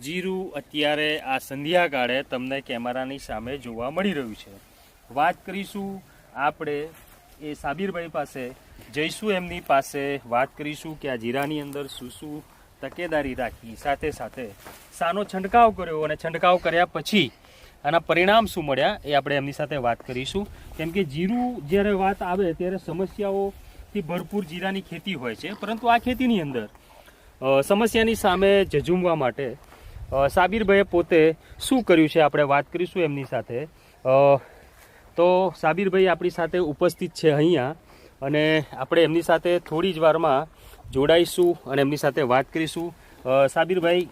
જીરું અત્યારે આ સંધ્યાકાળે તમને કેમેરાની સામે જોવા મળી રહ્યું છે. વાત કરીશું આપણે એ સાબિરભાઈ પાસે, જઈશું એમની પાસે, વાત કરીશું કે આ જીરાની અંદર શું શું તકેદારી રાખી, સાથે સાથે શાનો છંટકાવ કર્યો અને છંટકાવ કર્યા પછી આના પરિણામ શું મળ્યા એ આપણે એમની સાથે વાત કરીશું. કેમ કે જીરું જ્યારે વાત આવે ત્યારે સમસ્યાઓથી ભરપૂર જીરાની ખેતી હોય છે, પરંતુ આ ખેતીની અંદર સમસ્યાની સામે ઝઝૂમવા માટે સાબિરભાઈએ પોતે શું કર્યું છે આપણે વાત કરીશું એમની સાથે. તો સાબિરભાઈ આપણી સાથે ઉપસ્થિત છે અહીંયા, અને આપણે એમની સાથે થોડી જ વારમાં જોડાઈશું અને એમની સાથે વાત કરીશું. સાબિરભાઈ,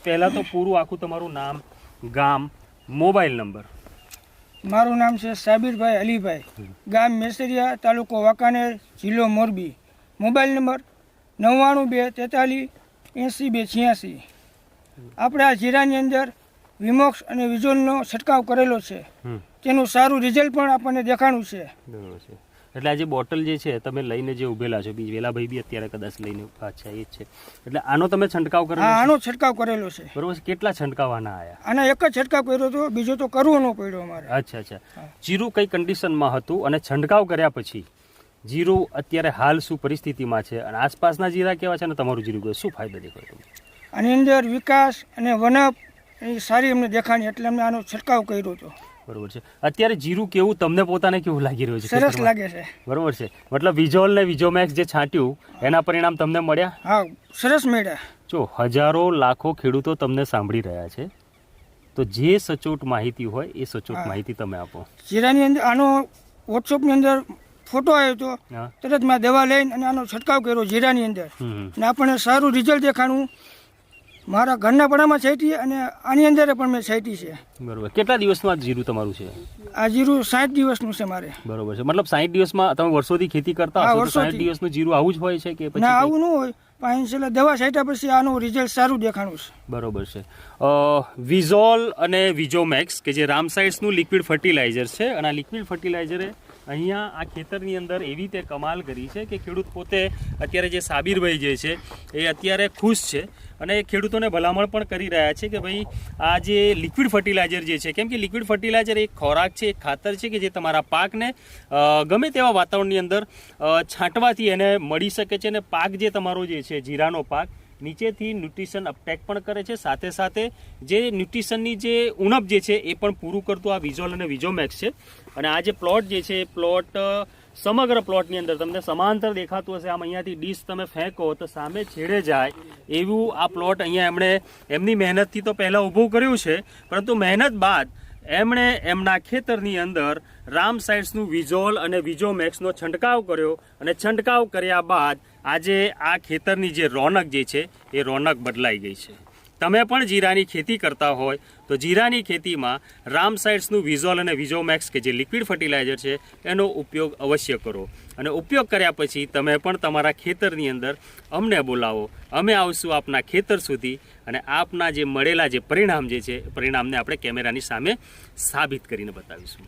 પહેલાં તો પૂરું આખું તમારું નામ, ગામ, મોબાઈલ નંબર. મારું નામ છે સાબિરભાઈ અલીભાઈ, ગામ મેસરિયા, તાલુકો વાંકાનેર, જિલ્લો મોરબી. Mobile number 9923480286. આપણે આ જીરાની અંદર વિમોક્સ અને વિઝોલનો છંટકાવ કરેલો છે, તેનું સારું રિઝલ્ટ પણ આપણને દેખાણું છે. બરાબર છે. એટલે આ જે બોટલ જે છે તમે લઈને જે ઉભેલા છો, વેલાભાઈ બી અત્યારે કદાચ લઈને અચ્છા એ જ છે, એટલે આનો તમે છંટકાવ કરેલો? હા, આનો છંટકાવ કરેલો છે. બરોબર છે. કેટલા છંટકાવ આના આવ્યા? આના એક જ છંટકાવ કર્યો હતો, બીજો તો કરવો ન પડ્યો અમારે. અચ્છા અચ્છા. જીરું કઈ કન્ડિશનમાં હતું અને છંટકાવ કર્યા પછી જીરું અત્યારે હાલ શું પરિસ્થિતિમાં છે, અને આસપાસના જીરા કેવા છે, અને તમારું જીરું શું ફાયદો દેખાય? આની અંદર વિકાસ અને વનપ એ સારી અમને દેખાણી, એટલે અમે આનો છંટકાવ કર્યો હતો. બરોબર છે. અત્યારે જીરું કેવું તમને પોતાને કેવું લાગી રહ્યું છે? સરસ લાગે છે. બરોબર છે. મતલબ વિઝોલ ને વિઝોમેક્સ જે છાંટ્યું એના પરિણામ તમને મળ્યા? હા, સરસ મળ્યા. જો હજારો લાખો ખેડૂતો તમને સાંભળી રહ્યા છે, તો જે સચોટ માહિતી હોય એ સચોટ માહિતી તમે આપો. જીરાની અંદર આનો વોટ્સઅપની અંદર ફોટો આવ્યો હતો, તરત મેં દવા લઈને અને આનો છંટકાવ કર્યો જીરાની અંદર, અને આપણને સારું રિઝલ્ટ દેખાણું. મારા ઘરના પડામાં છાંટી અને આની અંદર પણ મેં છાંટી છે. બરોબર. કેટલા દિવસમાં જીરું તમારું છે? આ જીરું 60 દિવસનું છે મારે. બરોબર છે. મતલબ 60 દિવસમાં તમે વર્ષોથી ખેતી કરતા હશો, તો 60 દિવસનું જીરું આવું જ હોય છે કે પછી? ના, આવું ન હોય, પણ છેલ્લા દવા છાંટ્યા પછી આનું રિઝલ્ટ સારું દેખાણું છે. બરોબર છે. વિઝોલ અને વિઝોમેક્સ કે જે રામસાઇડ્સનું લિક્વિડ ફર્ટિલાઇઝર છે, અને આ લિક્વિડ ફર્ટિલાઇઝરે અહીંયા આ ખેતરની અંદર એવી રીતે કમાલ કરી છે કે ખેડૂત પોતે અત્યારે જે સાબિરભાઈ જે છે એ અત્યારે ખુશ છે, અને ખેડૂતોને ભલામણ પણ કરી રહ્યા છે કે ભાઈ આ જે લિક્વિડ ફર્ટિલાઇઝર જે છે, કેમ કે લિક્વિડ ફર્ટિલાઇઝર એક ખોરાક છે, એક ખાતર છે કે જે તમારા પાકને ગમે તેવા વાતાવરણની અંદર છાંટવાથી એને મળી શકે છે, અને પાક જે તમારો જે છે જીરાનો પાક નીચેથી ન્યુટ્રિશન અપટેક પણ કરે છે, સાથે સાથે જે ન્યુટ્રિશનની જે ઉણપ જે છે એ પણ પૂરું કરતું આ વિઝોલ અને વિઝોમેક્સ છે. અને આ જે પ્લોટ જે છે એ પ્લોટ સમગ્ર પ્લોટની અંદર તમને સમાંતર દેખાતું હશે. આમ અહીંયાથી ડીશ તમે ફેંકો તો સામે છેડે જાય એવું આ પ્લોટ અહીંયા એમણે એમની મહેનતથી તો પહેલાં ઊભું કર્યું છે, પરંતુ મહેનત બાદ એમણે એમના ખેતરની અંદર રામસાઇડ્સનું વિઝોલ અને વિઝોમેક્સનો છંટકાવ કર્યો, અને છંટકાવ કર્યા બાદ આજે આ ખેતરની જે રોનક જે છે એ રોનક બદલાઈ ગઈ છે. તમે પણ જીરાની ખેતી કરતા હોય તો જીરાની ખેતીમાં રામસાઇડ્સનું વિઝોલ અને વિઝોમેક્સ કે જે લિક્વિડ ફર્ટિલાઇઝર છે એનો ઉપયોગ અવશ્ય કરો, અને ઉપયોગ કર્યા પછી તમે પણ તમારા ખેતરની અંદર અમને બોલાવો, અમે આવશું આપના ખેતર સુધી, અને આપના જે મળેલા જે પરિણામ જે છે પરિણામને આપણે કેમેરાની સામે સાબિત કરીને બતાવીશું.